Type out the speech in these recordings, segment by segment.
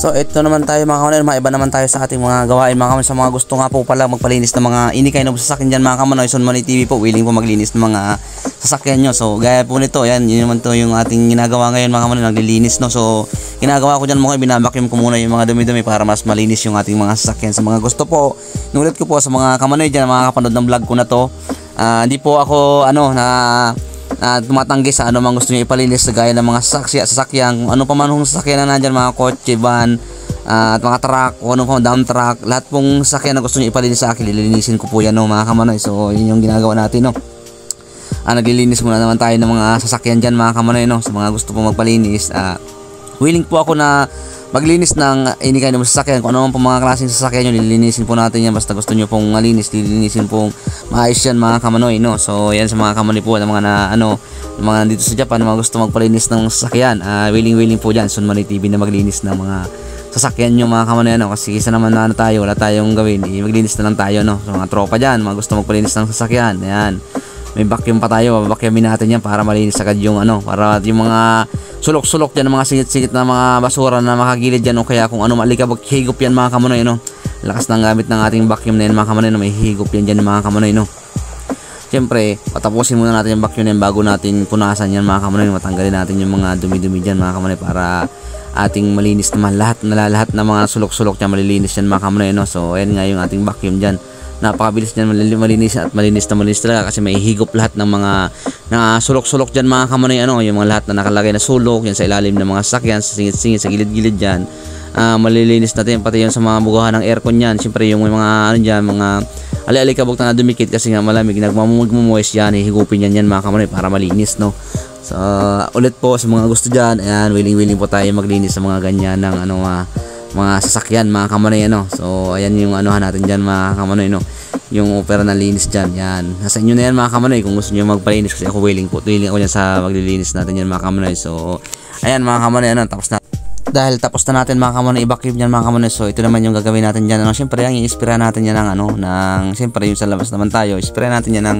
So ito naman tayo mga kamanoy, maiba naman tayo sa ating mga gawain mga kamanoy. Sa mga gusto nga po pala magpalinis ng mga inikay na sasakyan dyan mga kamanoy, Son Money TV po willing po maglinis ng mga sasakyan nyo. So gaya po nito, yan, yun naman to yung ating ginagawa ngayon mga kamanoy, naglilinis no. So ginagawa ko dyan mga binabacuum ko muna yung mga dumi-dumi para mas malinis yung ating mga sasakyan. Sa mga gusto po, nulit ko po sa mga kamanoy dyan, mga kapanood ng vlog ko na to, hindi po ako tumatanggi sa ano mang gusto niyo ipalinis gaya ng mga sasakyan, ano pa man hong sasakyan na nandyan, mga kotse, van, at mga truck, o ano pa, dump truck, lahat pong sasakyan na gusto niyo ipalinis sa akin, lilinisin ko po yan no, mga kamanoy. So yun yung ginagawa natin no. Naglilinis muna naman tayo ng mga sasakyan dyan mga kamanoy no. Sa mga gusto po magpalinis, willing po ako na maglinis ng inikay ng sasakyan. Kung ano man po mga klaseng sasakyan nyo, lilinisin po natin yan. Basta gusto nyo pong malinis, lilinisin pong maayos yan mga kamanoy no. So yan sa mga kamanoy po, ng mga mga dito sa Japan, mga gusto magpalinis ng sasakyan, willing po dyan, Son Money TV na maglinis ng mga sasakyan nyo mga kamanoy no. Kasi isa naman na tayo, wala tayong gawin, maglinis na lang tayo no. So mga tropa dyan, mga gusto magpalinis ng sasakyan, yan, may vacuum pa tayo, vacuumin natin yan para malinis agad yung para yung mga sulok-sulok dyan, mga singit-singit na mga basura na makagilid dyan, o kaya kung ano malikabag, higop yan mga kamanoy no. Lakas ng gamit ng ating vacuum na yan mga kamanoy no, may higop yan dyan mga kamanoy no. Siyempre, patapusin muna natin yung vacuum na yan bago natin punasan yan mga kamanoy. Matanggalin natin yung mga dumi-dumi dyan mga kamanoy para ating malinis naman lahat na mga sulok-sulok dyan, malilinis yan mga kamanoy no. So ayan nga yung ating vacuum dyan, napakabilis niyan malinis at malinis talaga kasi may higop lahat ng mga sulok-sulok diyan mga kamanoy yung mga lahat na nakalagay na sulok yan sa ilalim ng mga sasakyan, sa singit-singit, sa gilid-gilid diyan. Malilinis natin pati yung sa mga bugahan ng aircon niyan. Siyempre yung mga diyan, mga ali-alikabok na dumikit kasi nga malamig, nagmumumoist yan, hihigupin yan mga kamanoy para malinis no. So ulit po sa mga gusto diyan, ayan, willing po tayo maglinis sa mga ganyan ng mga sasakyan mga kamanoy So ayan yung natin dyan mga kamanoy no, yung opera na linis dyan, yan, nasa inyo na yan mga kamanoy kung gusto nyo magpalinis. Kasi ako willing ako dyan sa maglilinis natin yan mga kamanoy. So ayan mga kamanoy, tapos na. Dahil tapos na natin mga kamanoy i-vacuum dyan mga kamanoy, so ito naman yung gagawin natin dyan siyempre ang i-spray natin yan ng siyempre yung sa labas naman tayo, i-spray natin yan ng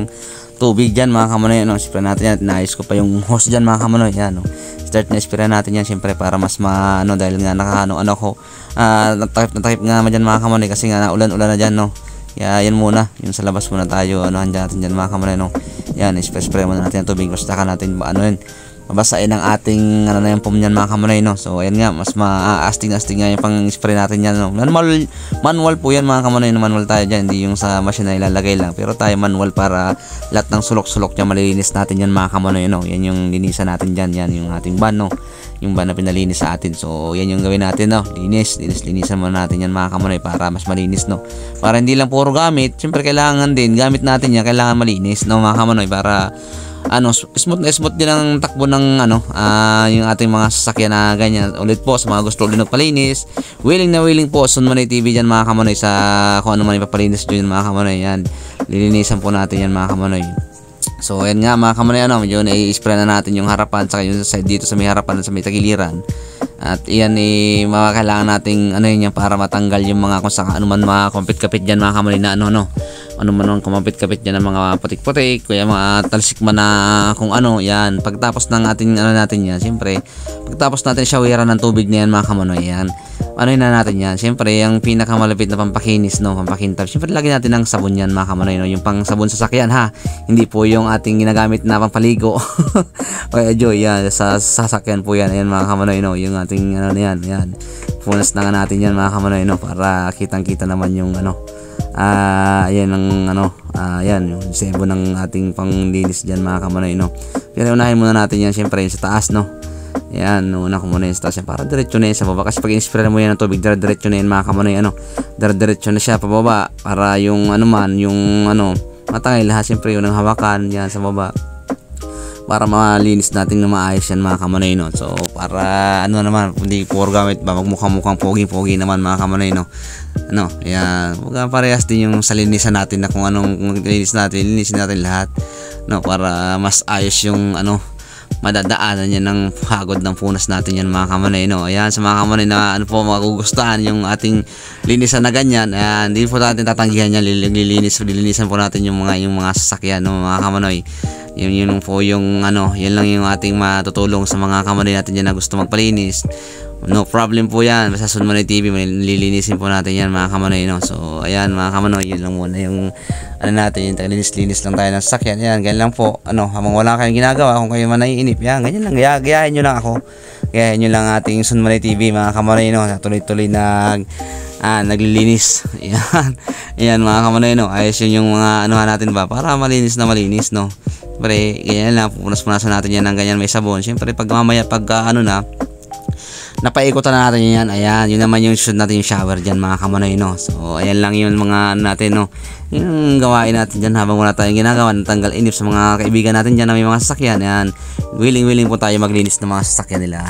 tubig dyan mga kamanoy spray natin yan. Naayos ko pa yung hose dyan mga kamanoy, yan start na spray natin yan siyempre para mas dahil nga natakip nga dyan mga kamanoy kasi nga naulan-ulan na dyan no. Yan muna, yung sa labas muna tayo handyan natin dyan mga kamanoy no. Yan, spray muna natin yung tubig, basta ka natin mabasain ang ating na yung foam niyan mga kamanoy no. So ayan nga, mas maastig nga yung pang spray natin yan no. Manual po yan mga kamanoy, manual tayo dyan, hindi yung sa machine na ilalagay lang, pero tayo manual para lahat ng sulok-sulok dyan malilinis natin yan mga kamanoy no. Yan yung linisan natin dyan, yan yung ating van no, yung van na pinalinis sa atin. So yan yung gawin natin no, linisan muna natin yan mga kamanoy para mas malinis no, para hindi lang puro gamit, siyempre kailangan din gamit natin yan, kailangan malinis no mga kamanoy, para smooth din ang takbo ng yung ating mga sasakyan na ganyan. Ulit po sa mga gusto ulit magpalinis, willing po Son Money TV dyan mga kamanoy, sa kung ano man ipapalinis dyan mga kamanoy, yan, lilinisan po natin yan mga kamanoy. So ayan nga mga kamanoy, medyo i-spray na natin yung harapan saka yung side dito sa may harapan, sa may tagiliran. At iyan kailangan nating yan para matanggal yung mga kung saan man mga kumpit-kapit dyan mga kamanoy na ano man kumapit-kapit dyan ng mga putik-putik, kaya mga talsik man na kung yan. Pagtapos ng ating natin yan, siyempre pagtapos natin showeran ng tubig na yan mga kamanoy, yan, na natin yan, siyempre yung pinakamalapit na pampakinis no, pampakintab, siyempre lagyan natin ng sabon yan mga kamanoy no, yung pang sabon sasakyan ha, hindi po yung ating ginagamit na pampaligo kaya joy yan, sa sasakyan po yan, ayan mga kamanoy no, yung ating yan, punas na nga natin yan mga kamanoy no, para kitang-kita naman yung ayan ang yan yung sebo ng ating panglinis dyan mga kamanoy no. Pero unahin muna natin yan siyempre yung sa taas no. Yan, una ko muna yung sa taas yan para diretso na yan sa baba, kasi pag in-spray mo yan ng tubig, diretso na yan mga kamanoy diretso na siya pababa, para yung matangay lahat siyempre yung hawakan yan sa baba, para malinis natin na maayos yan mga kamanoy no. So para naman, hindi puro gamit ba magmukhang pogi naman mga kamanoy no. Yan, parehas din yung salinisan natin na kung anong linisin natin lahat no, para mas ayos yung madadaanan yan ng hagod ng punas natin yan mga kamanoy no. Ayan, sa mga kamanoy na magugustuhan yung ating linisan na ganyan, ayan, hindi po natin tatanggihan yan, lilinisan po natin yung mga sasakyan no mga kamanoy. Yun po yung yan lang yung ating matutulong sa mga kamanoy natin dyan na gusto magpalinis. No problem po yan. Basta Sunmanay TV, lilinisin po natin yan mga kamanoy, no? So, ayan mga kamanoy, yun lang muna yung ano natin, yung linis-linis lang tayo ng sasakyan. Ayan, ganyan lang po. Habang wala kayong ginagawa, kung kayo man naiinip, yan, ganyan lang. Gayahin nyo lang ako. Gayahin nyo lang ating Sunmanay TV mga kamanoy, no? Tuloy-tuloy naglilinis. Ayan. Ayan mga kamanoy, no? Ayos yun yung mga anuhan natin ba? Para malinis na malinis, no? Siyempre, ganyan lang. Pupunas-punasan natin yan ng ganyan may sabon. Siyempre, pag mamaya, napaikutan na natin yan. Ayan, yun naman yung shoot natin yung shower dyan mga kamanoy, no? So, ayan lang yung mga natin, no? Yung gawain natin dyan habang wala tayong ginagawa, natanggal inip sa mga kaibigan natin dyan na may mga sasakyan. Ayan, willing po tayo maglinis ng mga sasakyan nila.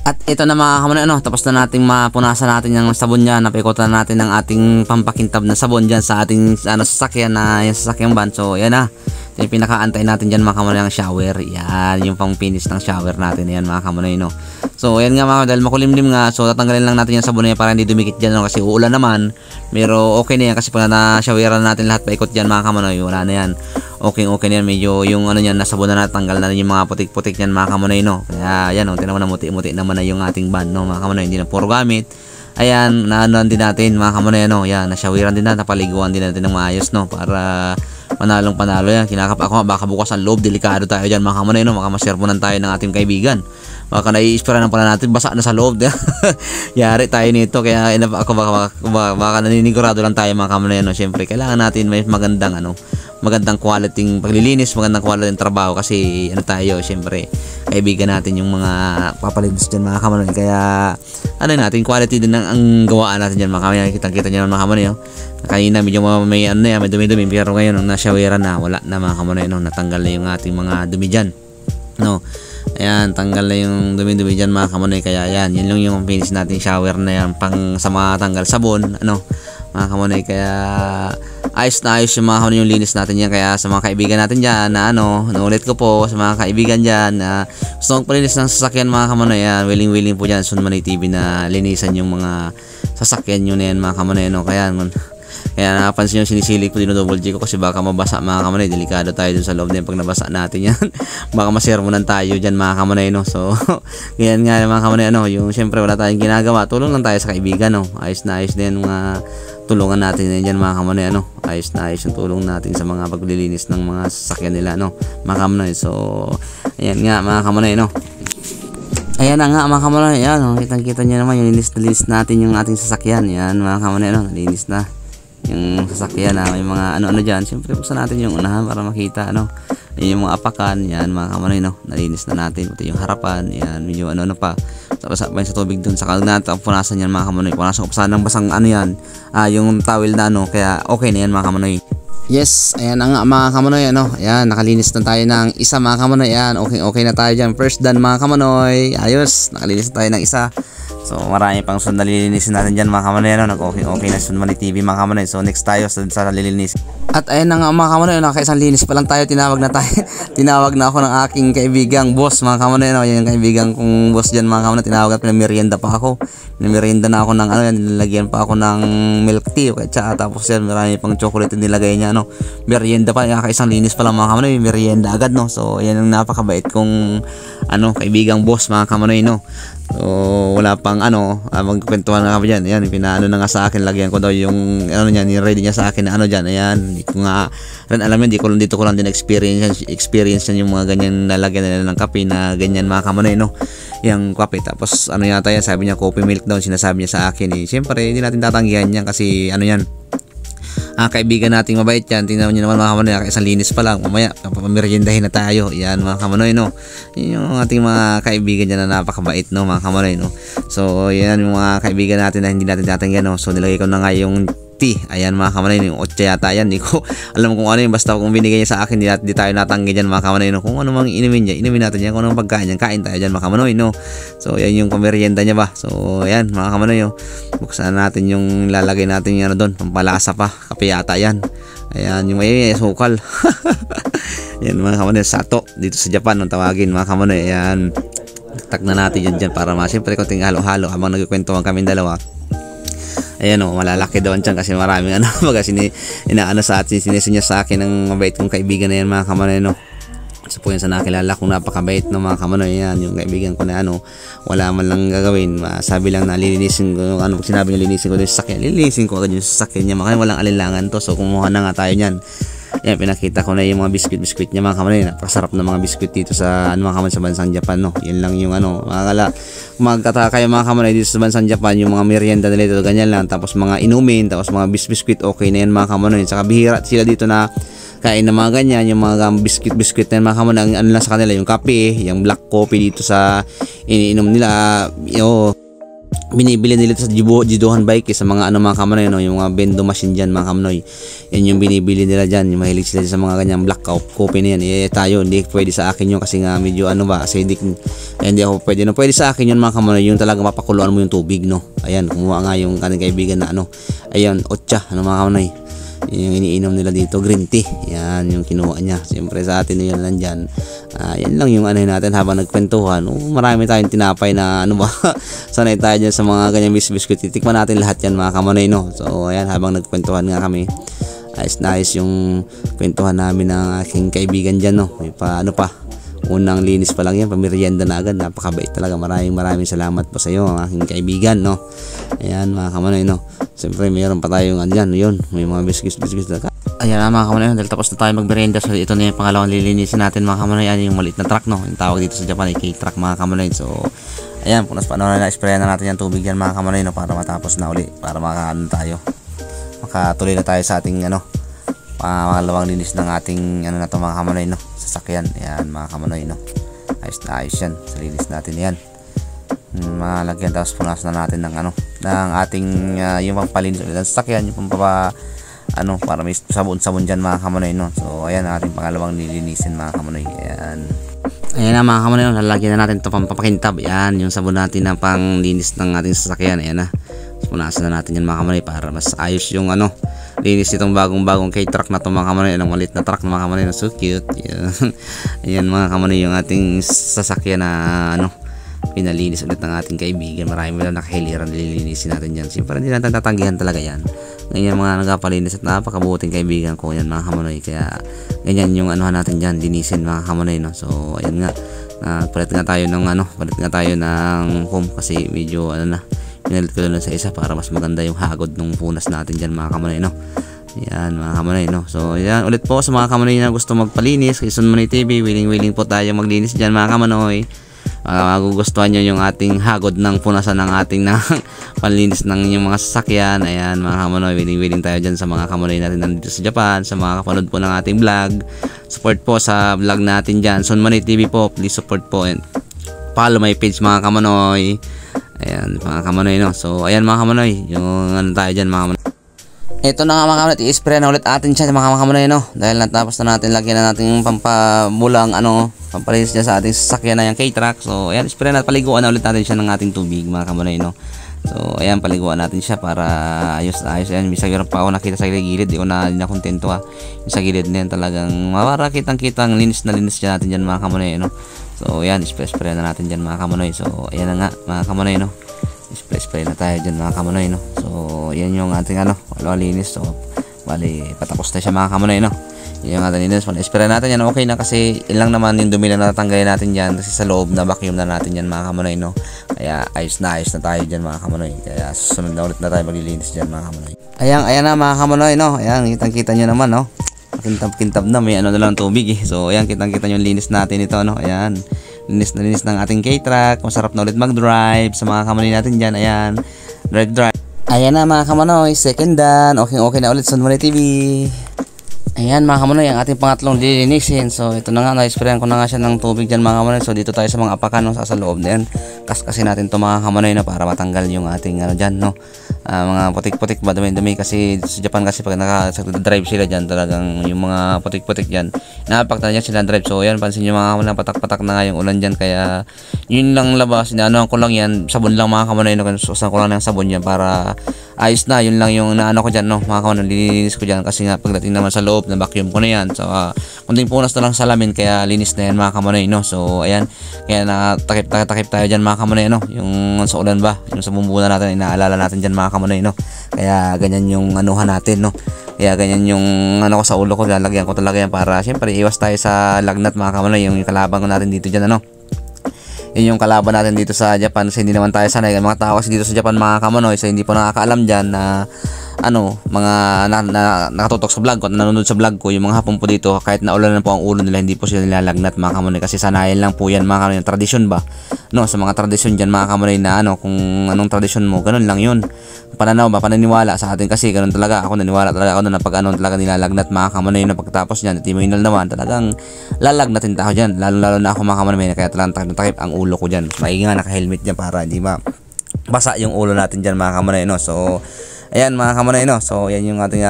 At ito na mga kamanoy, tapos na nating mapunasan natin yung sabon dyan. Napaikutan natin ng ating pampakintab na sabon dyan sa ating sasakyan na yung sasakyan van. So, ayan na. Ito yung pinakaantay natin dyan mga kamanoy, ang shower. Yan, yung pang finish ng shower natin. Ayan mga kamanoy, no? So, ayan nga mga, dahil makulimlim nga, so tatanggalin lang natin yung sabon na yan para hindi dumikit dyan, no? Kasi uulan naman. Pero okay na yan kasi pag na-showeran natin lahat paikot dyan mga kamanoy, wala na yan. Okay na yan, medyo yung ano yan, nasabon na natanggal na rin yung mga putik-putik yan mga kamanoy, no? Kaya yan, tinan mo na muti-muti naman na yung ating van, no mga kamanoy, hindi na puro gamit. Ayan, naanuan din natin mga kamanoy, no? Yan, nashoweran din natin, napaliguan din natin ng maayos, no? Para panalong panalo yan. Kinakap ako nga, baka bukas ang loob, delikado tayo dyan mga kamanoy, no? Baka masermonan tayo ng ating kaibigan. Baka nai-ispira ng pala natin, basa na sa loob. Yari tayo nito, kaya ako baka naninigurado lang tayo mga kamanoy, no? Siyempre, kailangan natin may magandang quality paglilinis, magandang quality trabaho kasi tayo, siyempre, kaibigan natin yung mga papalinis dyan mga kamanoy. Kaya, natin, quality din ang gawaan natin dyan mga kamanoy. Kitang-kita nyo mga kamanoy, no? Kanina medyo may may dumi-dumi, pero ngayon nung nasyawiran na, wala na mga kamanoy, no? Natanggal na yung ating mga dumi dyan, no? Ayan, tanggal na yung dumi-dumi dyan mga kamanoy. Kaya ayan, yun lang yung finish natin shower na yan, pang sa mga tanggal sabon, mga kamonay. Kaya ayos na ayos yung mga kamonay yung linis natin yan. Kaya sa mga kaibigan natin dyan na naulit ko po sa mga kaibigan dyan na gusto mong palinis ng sasakyan mga kamonay, willing po dyan Sunmanay TV na linisan yung mga sasakyan nyo na yan mga kamonay, no? Kaya napansin nyo, sinisilip ko din double G ko kasi baka mabasa mga kamonay. Delikado tayo dun sa loob na yung pag nabasa natin yan. Baka masermonan tayo dyan mga kamonay, no? So, ganyan nga mga kamonay, yung syempre wala tayong ginagawa, tulong lang tayo sa kaibigan, no? Ayos na ayos din mga tulungan natin dyan mga kamonay, ayos na ayos yung tulong natin sa mga paglilinis ng mga sasakyan nila, mga kamonay. So, ayan nga mga kamonay, ayan na nga mga kamonay, kitang-kita nyo naman yung linis natin yung ating sasakyan. Yan mga kamonay, nalinis na yung sasakyan na may mga ano dyan. Siyempre buksan natin yung unahan para makita yung mga apakan. Yan mga kamonay, nalinis na natin pati yung harapan. Yan medyo pa basa pa sa tubig dun. Saka natin punasan yan mga kamonay. Punasan ko pa ng basang yan, yung towel na kaya okay na yan mga kamonay. Yes, ayan na nga mga kamonoy, ayan, nakalinis na tayo ng isa mga kamonoy. Ayan, okay na tayo dyan. First done mga kamonoy. Ayos, nakalinis na tayo ng isa. So marami pang nalilinisin natin dyan mga kamonoy, okay na Sunmanay TV mga kamonoy. So next tayo sa lilinis. At ayan na nga mga kamonoy, nakaisang linis pa lang tayo, tinawag na ako ng aking kaibigang boss mga kamonoy, yung kaibigan kong boss dyan mga kamonoy. Tinawag at pinamerienda pa ako. Pinamerienda na ako ng nilagyan pa ako ng milk tea, tapos yan marami pang chocolate nilagay niya, merienda pa, kakaisang linis pa lang mga kamonoy, merienda agad, So yan ang napakabait kong kaibigang boss mga kamonoy, So wala pang magkukwentuhan na kami dyan. Ayan, pinaano na nga sa akin, lagyan ko daw yung ready niya sa akin na dyan. Ayan, hindi ko nga rin alam yun, dito ko lang din experience yan, yung mga ganyan nalagyan nila ng kape na ganyan mga kamonoy, yung kape. Tapos yata yan, sabi niya coffee milk daw, sinasabi niya sa akin. Siyempre hindi natin tatanggihan yan kasi yan, kaibigan nating mabait yan. Tingnan nyo naman mga kamonoy, isang linis pa lang, mamaya pameriendahin na tayo. Yan mga kamonoy, yung ating mga kaibigan dyan na napakabait, mga kamonoy, So yan yung mga kaibigan natin na hindi natin tatanggihan, So nilagay ko na nga yung tea. Ayan mga kamonoy, yung 8 yata yan, hindi ko alam kung ano basta kung binigay niya sa akin, di tayo natanggi dyan mga kamonoy, kung ano mang inumin niya, inumin natin yan, kung anong pagkain niya, kain tayo dyan mga kamonoy, So yan yung pamerienda niya ba. So ayan mga kamonoy, buksan natin yung lalagay natin yung doon, pampalasa pa, kape yata yan. Ayan yung may sukal. Yan mga kamonoy, sato dito sa Japan ang tawagin mga kamonoy. Ayan, tag na natin yan dyan para siyempre konting halo-halo habang nagkukwentuhan kami dalawa. Ayan malalaki daw dyan kasi maraming baga inaano sa atin, sinisinya sa akin ng mabait kong kaibigan na yan mga kamonoy, Isa po yan sa nakilala kong napakabait ng mga kamanoy. Yan, yung kaibigan ko na wala man lang gagawin. Sabi lang na lilinisin ko, pag sinabi niya lilinisin ko yung sasakyan, lilinisin ko agad yung sasakyan niya. Makanya walang alinlangan to. So kumuha na nga tayo niyan. Yan, pinakita ko na yung mga biskwit niya mga kamanoy. Napakasarap na mga biskwit dito sa mga kamanoy sa bansang Japan, no. Yan lang yung magkataka kayo mga kamanoy dito sa bansang Japan, yung mga merienda nila dito ganyan lang, tapos mga inumin, tapos mga biskwit, okay na yan mga kamanoy. Saka bihira sila dito na kain ng mga ganyan, yung mga biscuit na mga kamanoy, ang lang sa kanila, yung kape, yung black coffee dito sa iniinom nila, binibili nila sa Jidohan Bike sa mga mga kamanoy, yung mga bendo machine dyan mga kamanoy. Yan yung binibili nila dyan, yung mahilig sila sa mga ganyang black coffee na yan. Tayo, hindi pwede sa akin yun kasi nga medyo acidic, hindi ako pwede. Pwede sa akin yun mga kamanoy, yung talaga mapakuluan mo yung tubig, no. Ayan, kumuha nga yung kaning kaibigan na ayan, otcha, mga kamanoy. Yung iniinom nila dito, green tea. Yan yung kinuha niya. Siyempre sa atin yun lang dyan. Yan lang yung natin habang nagkwentuhan. Marami tayong tinapay na sanay tayo dyan sa mga ganyang biscuit. Titikman natin lahat yan mga kamanoy, no. So ayan, habang nagkwentuhan nga kami, ayos yung kwentuhan namin ng aking kaibigan dyan, no. May unang linis pa lang yan, pamerienda na agad. Napakabait talaga. Maraming salamat po sa iyo ang aking kaibigan, no. Ayan mga kamanoy, no. Siyempre mayroon pa tayong yun, may mga biscuits. Ayan mga kamanoy, dahil tapos na tayo magmerienda. So ito na yung pangalawang lilinisin natin mga kamanoy. Yan yung maliit na truck, no. Yung tawag dito sa Japan ay K-truck mga kamanoy. So ayan, punas pa na sprayan na natin yung tubig yan mga kamanoy, no, para matapos na uli, para makatuloy na tayo sa ating pangalawang linis ng ating na to mga kamanoy, no, sasakyan. Ayan mga kamanoy, no. Ayos na ayos yan sa linis natin yan. Malagyan, tapos punas na natin ng ating yung pampalinis ulit ng sasakyan, yung para may sabon dyan mga kamanoy, no. So ayan ating pangalawang nilinisin mga kamanoy. Ayan na mga kamanoy, lalagyan na natin ito pampakintab. Ayan yung sabon natin na panglinis ng ating sasakyan. Ayan na, punasan na natin yan mga kamanoy para mas ayos yung linis itong bagong K-truck na ito mga kamanoy. Ang maliit na truck na mga kamanoy, so cute. Ayan mga kamanoy, yung ating sasakyan na pinalinis ulit ng ating kaibigan. Marami lang nakahiliran, nililinisin natin yan. Siyempre hindi natin tatanggihan talaga yan. Ganyan mga nagpapalinis at napakabuting kaibigan ko yan mga kamanoy. Kaya ganyan yung natin dyan, linisin mga kamanoy, no. So ayan nga, palit nga tayo ng foam kasi medyo pinalit ko lang sa isa para mas maganda yung hagod ng punas natin dyan mga kamanoy, no. Yan mga kamanoy, no. So yan ulit po sa mga kamanoy na gusto magpalinis kay Son Manoy TV, willing po tayo maglinis dyan mga kamanoy. Magugustuhan nyo yung ating hagod ng punasan ng ating panlinis ng yung mga sasakyan. Ayan mga kamanoy, willing tayo dyan sa mga kamanoy natin nandito sa Japan, sa mga kapanood po ng ating vlog. Support po sa vlog natin dyan, Son Manoy TV po. Please support po and follow my page mga kamanoy. Ayan mga kamanoy, no. So ayan mga kamanoy, yung tayo dyan mga kamanoy. Ito na nga mga kamanoy, i-spray na ulit atin siya mga kamanoy, no. Dahil natapos na natin, lagyan na natin yung pampamulang pampalinis niya sa ating sasakyan na yung K-truck. So ayan, spray na, paliguan na ulit natin siya ng ating tubig mga kamanoy, no. So ayan, paliguan natin siya para ayos. Ayan, may sagiro pa ako nakita sa gilid, di ko na kontento yung sa gilid na yan, talagang mawara kitang linis na linis siya natin dyan mga kamanoy, no. So ayan, spray na natin dyan mga kamanoy. So ayan na nga mga kamanoy, no. Spray na tayo dyan mga kamanoy, no. So yan yung ating linis. So bali patapos na siya mga kamanoy, no. Yung ating linis, spray natin yan, okay na kasi ilang naman yung dumi na natanggalin natin dyan kasi sa loob na vacuum na natin yan mga kamanoy, no. Kaya ayos na tayo dyan mga kamanoy. Kaya susunod na ulit na tayo maglilinis dyan mga kamanoy. Ayan na mga kamanoy, no. Ayan, kitang-kita nyo naman, no. Kintab na, may na lang tubig So ayan, kitang-kita nyo yung linis natin ito, no. Ayan, linis na linis ng ating K-truck. Masarap na ulit mag-drive sa mga kamanoy natin dyan. Ayan, drive. Ayan na mga kamanoy, second done. Okay na ulit Son Manoy TV. Ayan mga kamanoy, ang ating pangatlong lilinisin. So ito na nga, na-sprayan ko na nga siya ng tubig dyan mga kamanoy. So dito tayo sa mga apakan, no, sa loob na yan. Kaskasin natin to mga kamanoy, na para matanggal yung ating dyan, no. Mga putik-putik ba, dumi-dumi kasi sa Japan kasi pag naka-drive sila dyan, talagang yung mga putik-putik dyan, napakta niya sila drive. So yan, pansin nyo mga kamanoy, patak-patak na nga yung ulan dyan. Kaya yun lang labas, inaanoan ko lang yan, sabon lang mga kamanoy, no. Susan ko lang ng sabon yan para ayos na. Yun lang yung naano ko dyan, no, mga kamanoy, lilinis ko dyan kasi nga pagdating naman sa loob, na vacuum ko na yan. So kunting punas na lang sa salamin, kaya linis na yan mga kamanoy, no. So ayan, kaya nakatakip tayo dyan mga kamanoy, no. Yung sa ulan ba, yung sa bumbunan natin, inaalala natin dyan mga kamanoy, no. Kaya ganyan yung anuhan natin, no. Kaya ganyan yung ano ko sa ulo ko, lalagyan ko talaga yan para syempre iwas tayo sa lagnat mga kamanoy. Yung kalaban ko natin dito dyan ano. Yun yung kalaban natin dito sa Japan kasi hindi naman tayo sanay. Mga tao kasi dito sa Japan mga kamanoy, so hindi po nakakaalam dyan na ano, mga nakatutok sa vlog ko at nanonood sa vlog ko, yung mga hapon po dito, kahit na ulan na po ang ulo nila, hindi po sila nilalagnat mga kamunay kasi sanayan lang po yan mga kamunay, tradisyon ba? No, sa mga tradisyon dyan mga kamunay na ano, kung anong tradisyon mo, ganun lang yun. Pananaw ba, pananiwala sa atin kasi ganun talaga, ako naniwala talaga ako na pag ano talaga nilalagnat mga kamunay na pagtapos nyan, at imainal naman, talagang lalagnatin tayo dyan, lalo na ako mga kamunay, kaya talagang takip ang ulo ko dyan. Maigi nga naka-helmet dyan para hindi ba basa yung ulo natin dyan mga kamunay, no? So ayan mga kamunay, no? So yan yung ating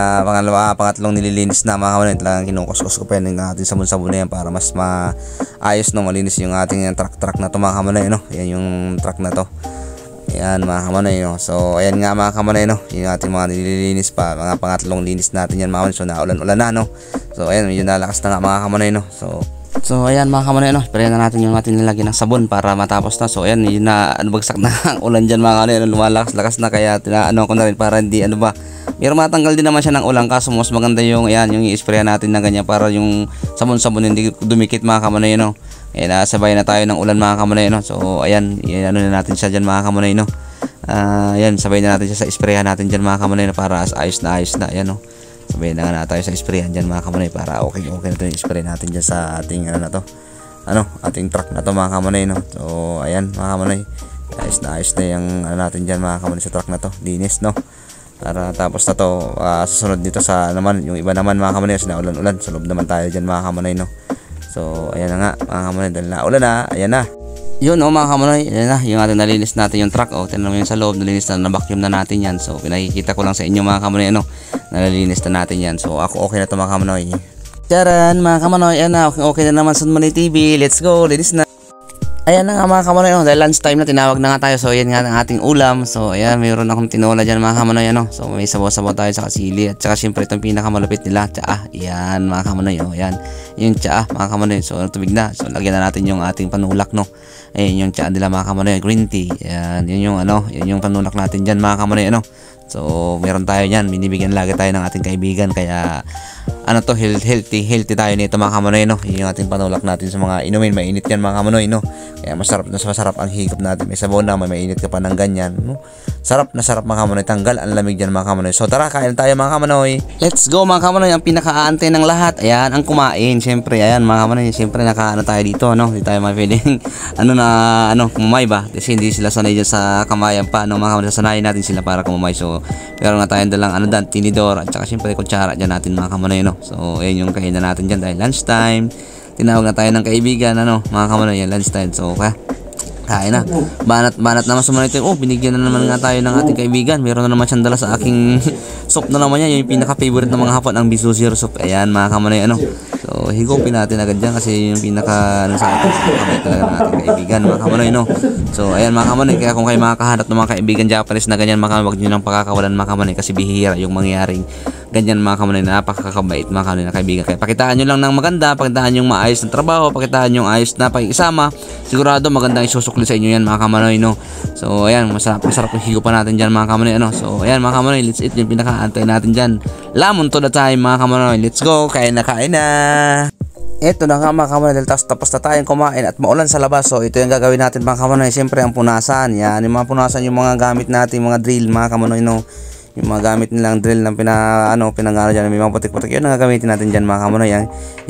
pangatlong nililinis na mga kamunay. Talagang kinukuskus ko pa yan yung ating sabon-sabon na yan para mas maayos, no? Malinis yung ating truck na to mga kamunay, no? Yan yung truck na to. Ayan mga kamunay, no? So ayan nga mga kamunay, no? Yung ating mga nililinis pa, mga pangatlong linis natin yan mga kamunay. So naulan-ulan na, no? So ayan, medyo nalakas na nga mga kamunay, no? So ayan mga kamunay, no? Sprayan na natin yung ating nilagyan ng sabon para matapos na. So ayan, yun na, bagsak na ang ulan dyan mga kamunay, lumalakas-lakas na, kaya tinaano ko na rin para hindi ano ba, pero matanggal din naman siya ng ulan, kaso mas maganda yung ayan, yung i-sprayan natin na ganyan para yung sabon-sabon hindi dumikit mga kamunay, no? Ayan, nasabay na tayo ng ulan mga kamunay, no? So ayan, ano na natin siya dyan mga kamunay, no? Ayan, sabay na natin siya sa sprayan natin dyan mga kamunay, no? Para ayos na, ayan, no? Sabay na nga tayo sa sprayan dyan mga kamunay para okay na ito yung spray natin dyan sa ating ano na to, ating truck na to mga kamunay, no? So ayan mga kamunay, ayos na yung ano natin dyan mga kamunay sa truck na to, linis, no? Para tapos na to, susunod dito sa naman yung iba naman mga kamunay, kasi naulan-ulan, sa loob naman tayo dyan mga kamunay, no? So ayan na nga mga kamunay, dahil naulan na, ayan na yun, mga kamunay, ayan na yung ating nalinis natin yung truck. Tignan mo yung sa loob, nalinis na vacuum na natin yan. So pinakikita ko lang sa inyo mga kamunay, nalilinis na natin yan. So ako okay na to mga kamunay. Charan mga kamunay, ayan na, okay na naman sa Manay TV. Let's go, linis na. Ayan na nga mga kamunay, dahil lunch time na, tinawag na nga tayo. So ayan nga ang ating ulam. So ayan, mayroon akong tinola dyan mga kamunay, So may sabaw-sabaw tayo sa kasili. At saka syempre itong pinakamalupit nila, tsaa. Ayan mga kamunay, ayan. Yung tsaa mga kamunay. So tubig na. So lagyan na natin yung ating panulak, no? Ayan yung tsaa nila mga kamunay, green tea. Ayan, yun yung panulak natin dyan mga kamunay, So meron tayo dyan, binibigyan lagi tayo ng ating kaibigan, kaya healthy tayo nito mga kamunay, yung ating panulak natin sa mga inumin. Mainit yan mga kamunay, kaya masarap ang higop natin. May sabaw na, may mainit ka pa ng ganyan, sarap na sarap mga kamunay, tanggal ang lamig dyan mga kamunay. So tara, kain tayo mga kamunay. Let's go mga kamunay. Ang pinaka-aantay ng lahat, ayan, ang kumain. Siyempre, ayan mga kamunay, siyempre nakaano tayo dito, hindi tayo mapwedeng kumamay ba, kasi hindi sila sanay dyan sa kamayan pa, mga kamunay. Sasanayin natin sila para kumamay. So meron na tayong dalang tinidor, at saka siyempre kutsara dyan natin mga kamunay, So ayan yung kainan natin dyan dahil lunch time. Tinawag na tayo ng kaibigan, mga kamunay, yan lunch time. So kain na. Banat naman sumunod ito. Binigyan na naman nga tayo ng ating kaibigan. Meron na naman siyang dala sa aking soup na naman yan. Yung pinaka-favorite ng mga hapon, ang bisu zero soup. Ayan mga kamunay, So higupin natin agad dyan kasi yung pinaka sa ating kamay talaga ng ating kaibigan mga kamunay, So ayan mga kamunay, kaya kung kayo makakahanap ng mga kaibigan Japanese na ganyan mga kamunay, huwag nyo nang pakakawalan mga kamunay, kasi bihira yung mangyaring ganyan mga kamunay, napakakabait mga kamunay na kaibigan. Kaya pakitaan nyo lang ng maganda, pakitaan yung maayos ng trabaho, pakitaan yung ayos na pakikisama. Sigurado magandang isusukli sa inyo yan mga kamunay, So ayan, masarap yung higupan natin dyan mga kamunay, So ayan mga kamunay, let's eat yung pinakaantay natin dyan. Lamon to the time mga kamunay. Let's go, kain na. Ito na nga mga kamunay, dahil tapos na tayong kumain at maulan sa labas. So ito yung gagawin natin mga kamunay. Siyempre ang punasan, yan, yung mga punasan, yung mga gamit natin, mga drill mga kamunay, yung mga gamit nilang drill ng pinangano dyan, may mga putik-putik, yun ang gagamitin natin dyan mga kamunay.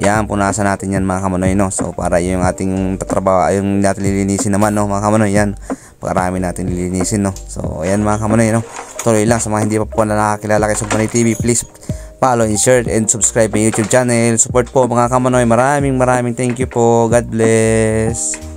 Yan, punasan natin yan mga kamunay, So para yung ating tatrabaho, yung natin lilinisin naman, mga kamunay, yan, pakarami natin lilinisin, So ayan mga kamunay, tuloy lang sa mga hindi pa po na nakakilala kay Manay TV, please follow and share and subscribe my YouTube channel. Support po mga kamunay. Maraming thank you po. God bless.